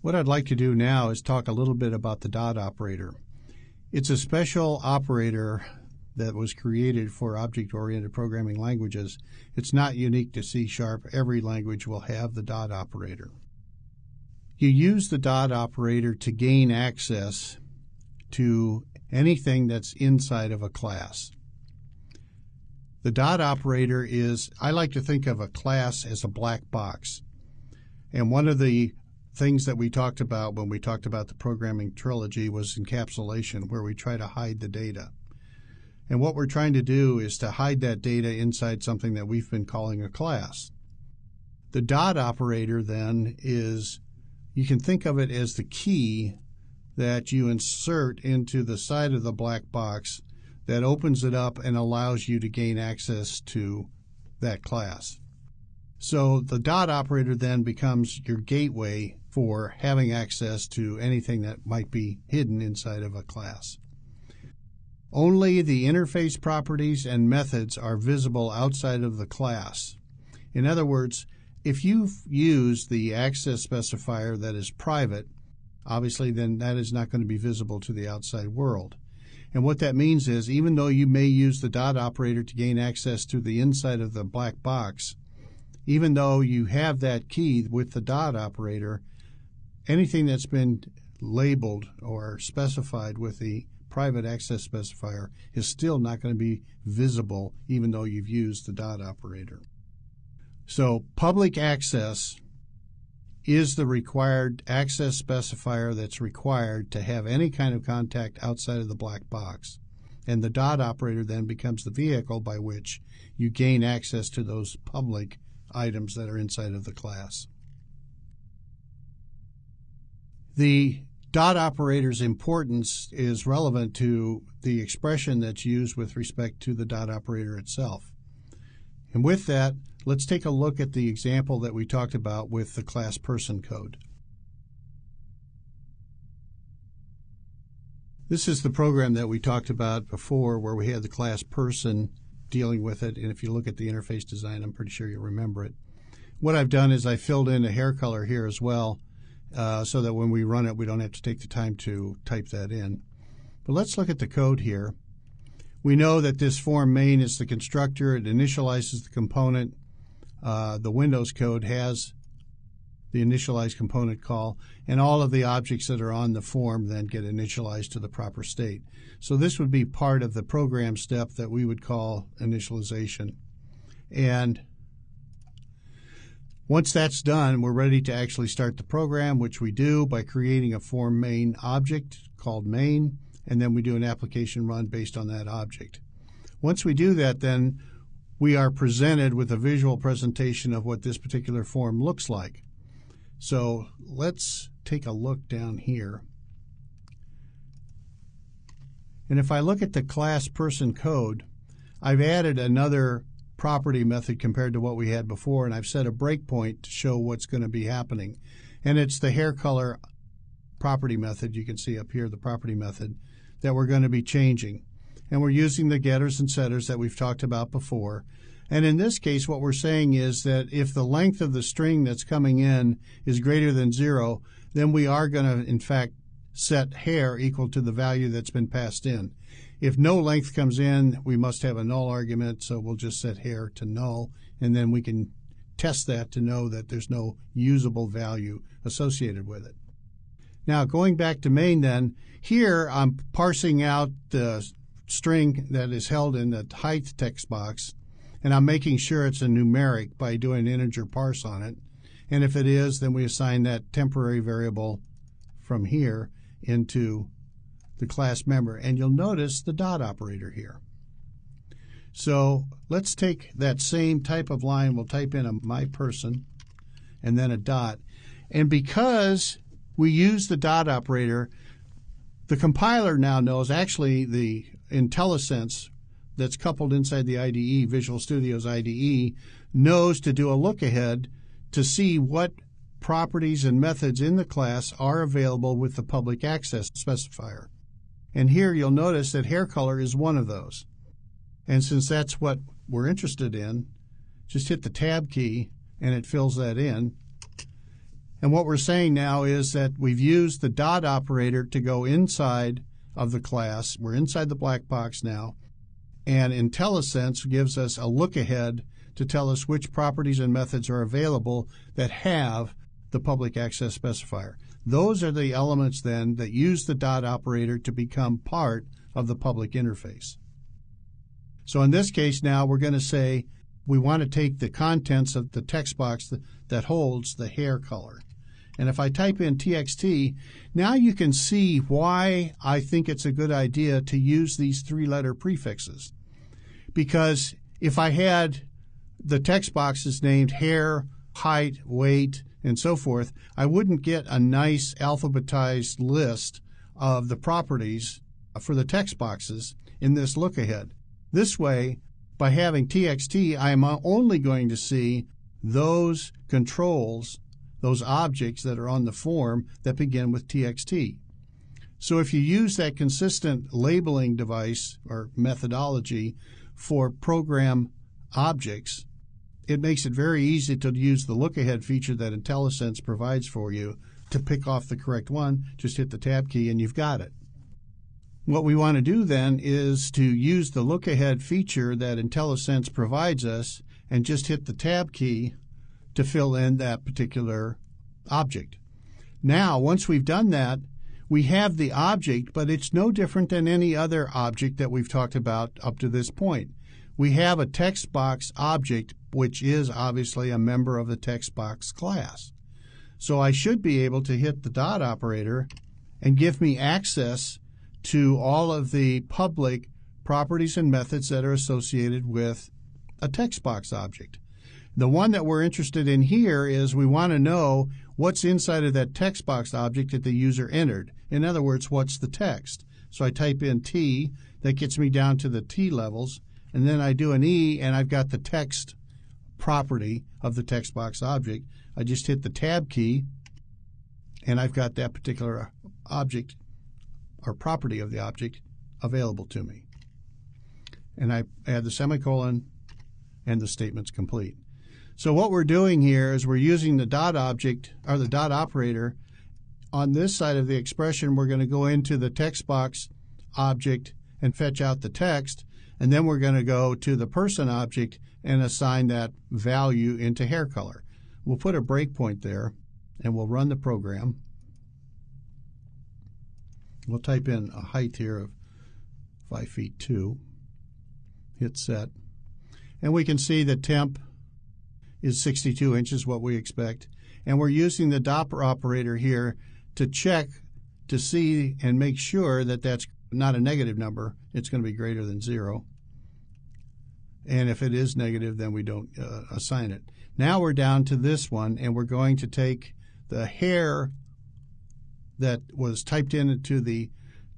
What I'd like to do now is talk a little bit about the dot operator. It's a special operator that was created for object-oriented programming languages. It's not unique to C#. Every language will have the dot operator. You use the dot operator to gain access to anything that's inside of a class. The dot operator is, I like to think of a class as a black box. And one of the things that we talked about when we talked about the programming trilogy was encapsulation, where we try to hide the data. And what we're trying to do is to hide that data inside something that we've been calling a class. The dot operator then is, you can think of it as the key that you insert into the side of the black box that opens it up and allows you to gain access to that class. So the dot operator then becomes your gateway for having access to anything that might be hidden inside of a class. Only the interface properties and methods are visible outside of the class. In other words, if you use the access specifier that is private, obviously then that is not going to be visible to the outside world. And what that means is, even though you may use the dot operator to gain access to the inside of the black box, even though you have that key with the dot operator, anything that's been labeled or specified with the private access specifier is still not going to be visible even though you've used the dot operator. So public access is the required access specifier that's required to have any kind of contact outside of the black box. And the dot operator then becomes the vehicle by which you gain access to those public items that are inside of the class. The dot operator's importance is relevant to the expression that's used with respect to the dot operator itself. And with that, let's take a look at the example that we talked about with the class person code. This is the program that we talked about before where we had the class person dealing with it, and if you look at the interface design, I'm pretty sure you'll remember it. What I've done is I filled in a hair color here as well, so that when we run it, we don't have to take the time to type that in. But let's look at the code here. We know that this form main is the constructor. It initializes the component. The Windows code has the initialize component call, and all of the objects that are on the form then get initialized to the proper state. So this would be part of the program step that we would call initialization. And once that's done, we're ready to actually start the program, which we do by creating a form main object called main, and then we do an application run based on that object. Once we do that, then we are presented with a visual presentation of what this particular form looks like. So let's take a look down here. And if I look at the class person code, I've added another property method compared to what we had before, and I've set a breakpoint to show what's going to be happening. And it's the hair color property method. You can see up here the property method that we're going to be changing. And we're using the getters and setters that we've talked about before. And in this case, what we're saying is that if the length of the string that's coming in is greater than 0, then we are going to, in fact, set hair equal to the value that's been passed in. If no length comes in, we must have a null argument, so we'll just set hair to null, and then we can test that to know that there's no usable value associated with it. Now, going back to main then, here I'm parsing out the string that is held in the height text box, and I'm making sure it's a numeric by doing an integer parse on it. And if it is, then we assign that temporary variable from here into the class member. And you'll notice the dot operator here. So let's take that same type of line. We'll type in a my person and then a dot. And because we use the dot operator, the compiler now knows, actually the IntelliSense that's coupled inside the IDE, Visual Studio's IDE, knows to do a look ahead to see what properties and methods in the class are available with the public access specifier. And here you'll notice that hair color is one of those. And since that's what we're interested in, just hit the tab key and it fills that in. And what we're saying now is that we've used the dot operator to go inside of the class. We're inside the black box now. And IntelliSense gives us a look ahead to tell us which properties and methods are available that have the public access specifier. Those are the elements then that use the dot operator to become part of the public interface. So in this case now we're going to say we want to take the contents of the text box that holds the hair color. And if I type in TXT, now you can see why I think it's a good idea to use these three-letter prefixes. Because if I had the text boxes named hair, height, weight, and so forth, I wouldn't get a nice alphabetized list of the properties for the text boxes in this look ahead. This way, by having TXT, I am only going to see those controls, those objects that are on the form that begin with TXT. So if you use that consistent labeling device or methodology for program objects, it makes it very easy to use the look-ahead feature that IntelliSense provides for you to pick off the correct one. Just hit the tab key and you've got it. What we want to do then is to use the look-ahead feature that IntelliSense provides us and just hit the tab key to fill in that particular object. Now, once we've done that, we have the object, but it's no different than any other object that we've talked about up to this point. We have a text box object, which is obviously a member of the text box class. So I should be able to hit the dot operator and give me access to all of the public properties and methods that are associated with a text box object. The one that we're interested in here is we want to know what's inside of that text box object that the user entered. In other words, what's the text? So I type in T, that gets me down to the T levels, and then I do an E and I've got the text property of the text box object. I just hit the tab key and I've got that particular object or property of the object available to me. And I add the semicolon and the statement's complete. So what we're doing here is we're using the dot object or the dot operator. On this side of the expression, we're going to go into the text box object and fetch out the text, and then we're going to go to the person object and assign that value into hair color. We'll put a breakpoint there and we'll run the program. We'll type in a height here of 5 feet 2, hit set, and we can see the temp is 62 inches, what we expect, and we're using the dot operator here to check to see and make sure that that's not a negative number. It's going to be greater than 0, and if it is negative, then we don't assign it. Now we're down to this one, and we're going to take the hair that was typed into the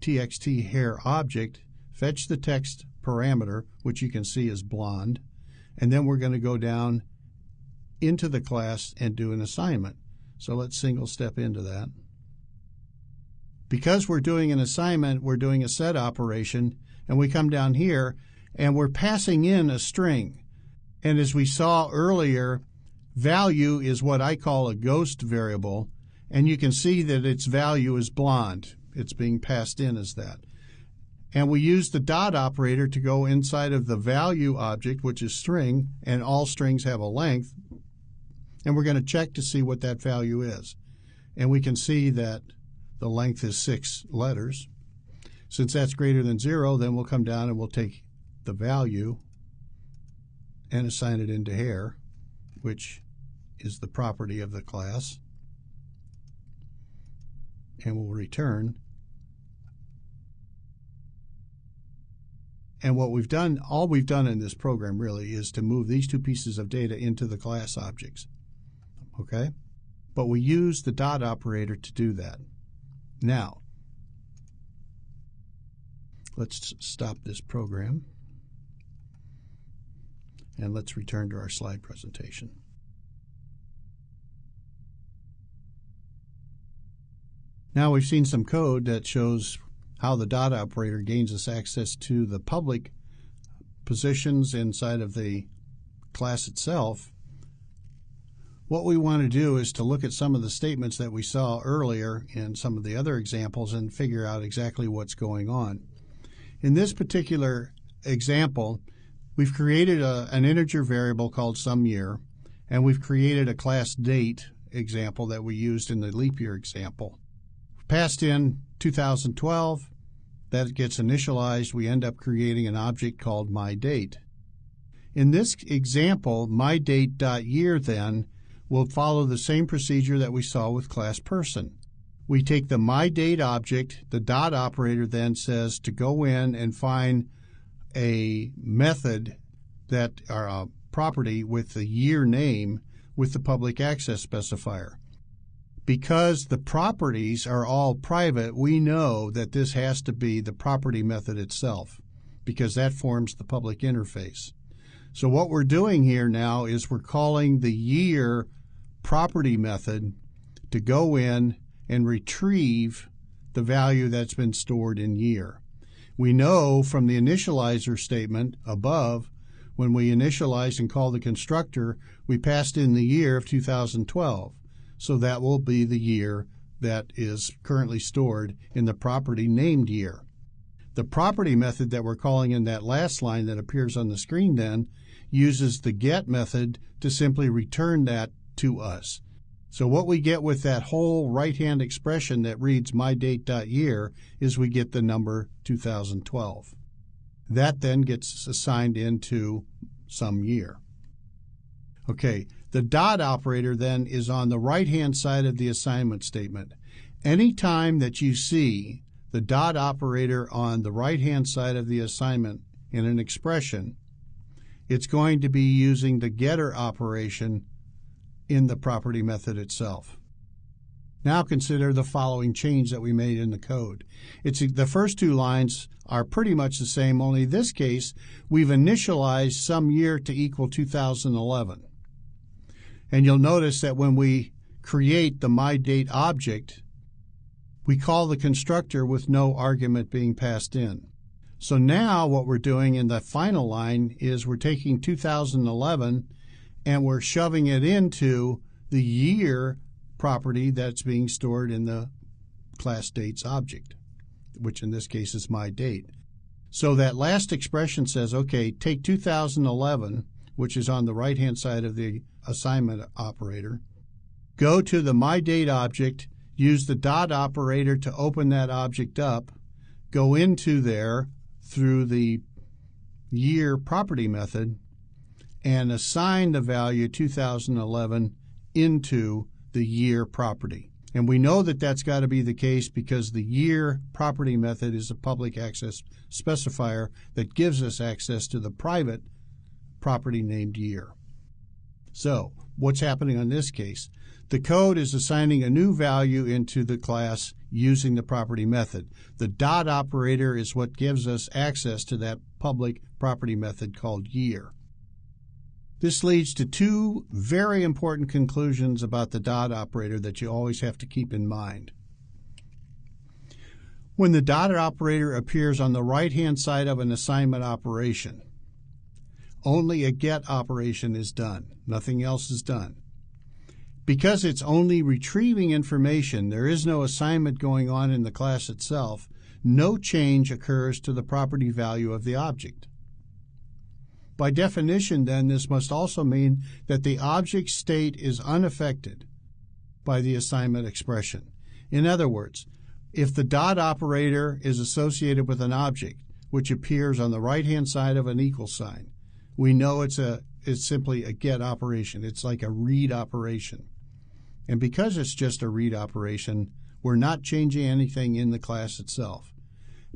TXT hair object, fetch the text parameter, which you can see is blonde, and then we're going to go down into the class and do an assignment. So let's single step into that. Because we're doing an assignment, we're doing a set operation, and we come down here and we're passing in a string. And as we saw earlier, value is what I call a ghost variable, and you can see that its value is blonde. It's being passed in as that. And we use the dot operator to go inside of the value object, which is string, and all strings have a length, and we're going to check to see what that value is. And we can see that the length is 6 letters. Since that's greater than 0, then we'll come down and we'll take the value and assign it into hair, which is the property of the class, and we'll return. And what we've done, all we've done in this program really is to move these two pieces of data into the class objects. Okay? But we use the dot operator to do that. Now, let's stop this program and let's return to our slide presentation. Now we've seen some code that shows how the dot operator gains us access to the public positions inside of the class itself. what we want to do is to look at some of the statements that we saw earlier in some of the other examples and figure out exactly what's going on. In this particular example, we've created an integer variable called SUMYEAR, and we've created a class date example that we used in the leap year example. Passed in 2012, that gets initialized. We end up creating an object called myDate. In this example, myDate.year then will follow the same procedure that we saw with class person. We take the myDate object, the dot operator then says to go in and find a method that or a property with the year name with the public access specifier. Because the properties are all private, we know that this has to be the property method itself, because that forms the public interface. So what we're doing here now is we're calling the year property method to go in and retrieve the value that's been stored in year. We know from the initializer statement above, when we initialize and call the constructor, we passed in the year of 2012. So that will be the year that is currently stored in the property named year. The property method that we're calling in that last line that appears on the screen then uses the get method to simply return that to us. So what we get with that whole right-hand expression that reads myDate.year is we get the number 2012. That then gets assigned into SUMYEAR. Okay, the dot operator then is on the right-hand side of the assignment statement. Anytime that you see the dot operator on the right-hand side of the assignment in an expression, it's going to be using the getter operation in the property method itself. Now consider the following change that we made in the code. The first two lines are pretty much the same, only in this case we've initialized SUMYEAR to equal 2011. And you'll notice that when we create the myDate object, we call the constructor with no argument being passed in. So now what we're doing in the final line is we're taking 2011 and we're shoving it into the year property that's being stored in the class dates object, which in this case is myDate. So that last expression says, okay, take 2011, which is on the right-hand side of the assignment operator, go to the myDate object, use the dot operator to open that object up, go into there through the year property method, and assign the value 2011 into the year property. And we know that that's got to be the case because the year property method is a public access specifier that gives us access to the private property named year. So what's happening in this case? The code is assigning a new value into the class using the property method. The dot operator is what gives us access to that public property method called year. This leads to two very important conclusions about the dot operator that you always have to keep in mind. When the dot operator appears on the right-hand side of an assignment operation, only a get operation is done. Nothing else is done. Because it's only retrieving information, there is no assignment going on in the class itself, no change occurs to the property value of the object. By definition, then, this must also mean that the object state is unaffected by the assignment expression. In other words, if the dot operator is associated with an object which appears on the right-hand side of an equal sign, we know it's simply a get operation. It's like a read operation. And because it's just a read operation, we're not changing anything in the class itself.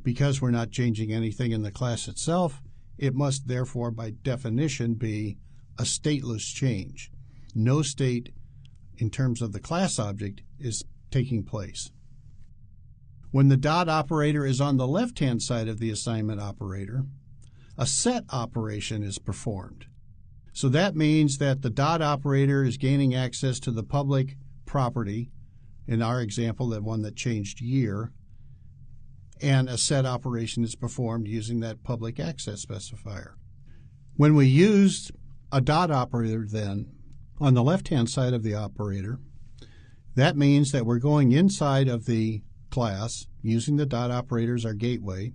Because we're not changing anything in the class itself, it must therefore by definition be a stateless change. No state in terms of the class object is taking place. When the dot operator is on the left-hand side of the assignment operator, a set operation is performed. So that means that the dot operator is gaining access to the public property, in our example, the one that changed year, and a set operation is performed using that public access specifier. When we used a dot operator then On the left-hand side of the operator, that means that we're going inside of the class using the dot operator as our gateway.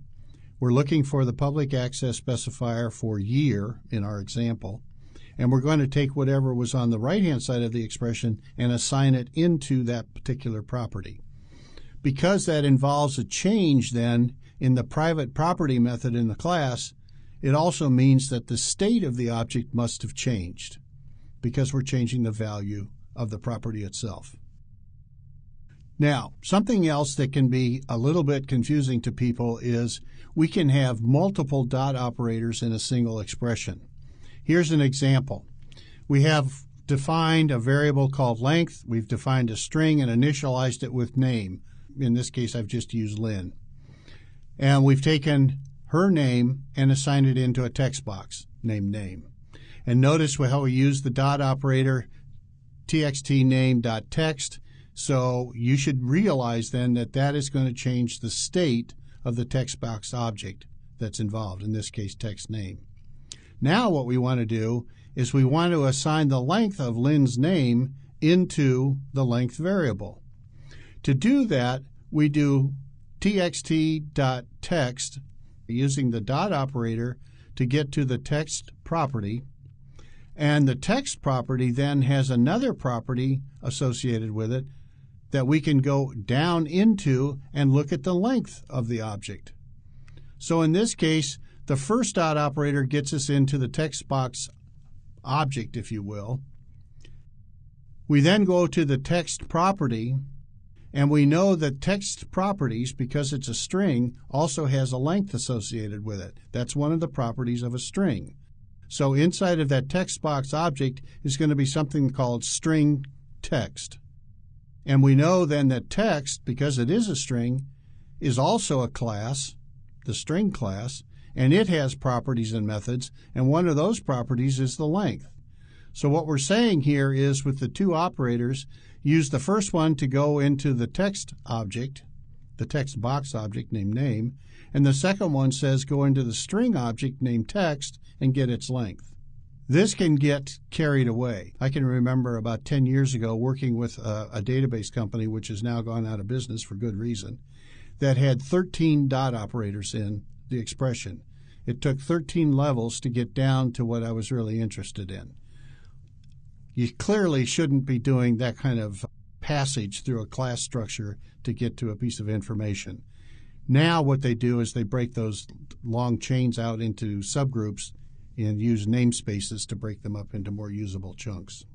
We're looking for the public access specifier for year in our example, and we're going to take whatever was on the right-hand side of the expression and assign it into that particular property. Because that involves a change then in the private property method in the class, it also means that the state of the object must have changed because we're changing the value of the property itself. Now, something else that can be a little bit confusing to people is we can have multiple dot operators in a single expression. Here's an example. We have defined a variable called length. We've defined a string and initialized it with name. In this case, I've just used Lynn. And we've taken her name and assigned it into a text box named name. And notice how we use the dot operator, txtName.text. So you should realize then that that is going to change the state of the text box object that's involved, in this case text name. Now what we want to do is we want to assign the length of Lynn's name into the length variable. To do that, we do txt.text using the dot operator to get to the text property, and the text property then has another property associated with it that we can go down into and look at the length of the object. So in this case, the first dot operator gets us into the text box object, if you will. We then go to the text property, and we know that text properties, because it's a string, also has a length associated with it. That's one of the properties of a string. So inside of that text box object is going to be something called string text. And we know then that text, because it is a string, is also a class, the string class, and it has properties and methods, and one of those properties is the length. So what we're saying here is with the two operators, use the first one to go into the text object, the text box object named name, and the second one says go into the string object named text and get its length. This can get carried away. I can remember about 10 years ago working with a database company, which has now gone out of business for good reason, that had 13 dot operators in the expression. It took 13 levels to get down to what I was really interested in. You clearly shouldn't be doing that kind of passage through a class structure to get to a piece of information. Now what they do is they break those long chains out into subgroups and use namespaces to break them up into more usable chunks.